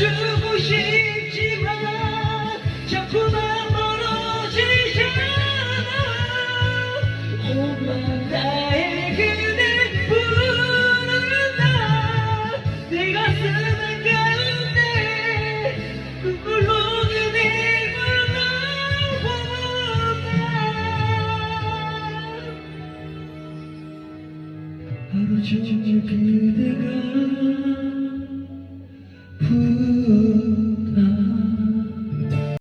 안아주고 싶지만 자꾸만 멀어지잖아. 오만 나의 그댈 부른다. 내 가슴 한가운데 눈물로 그댈 불러본다. 하루 종일 그대가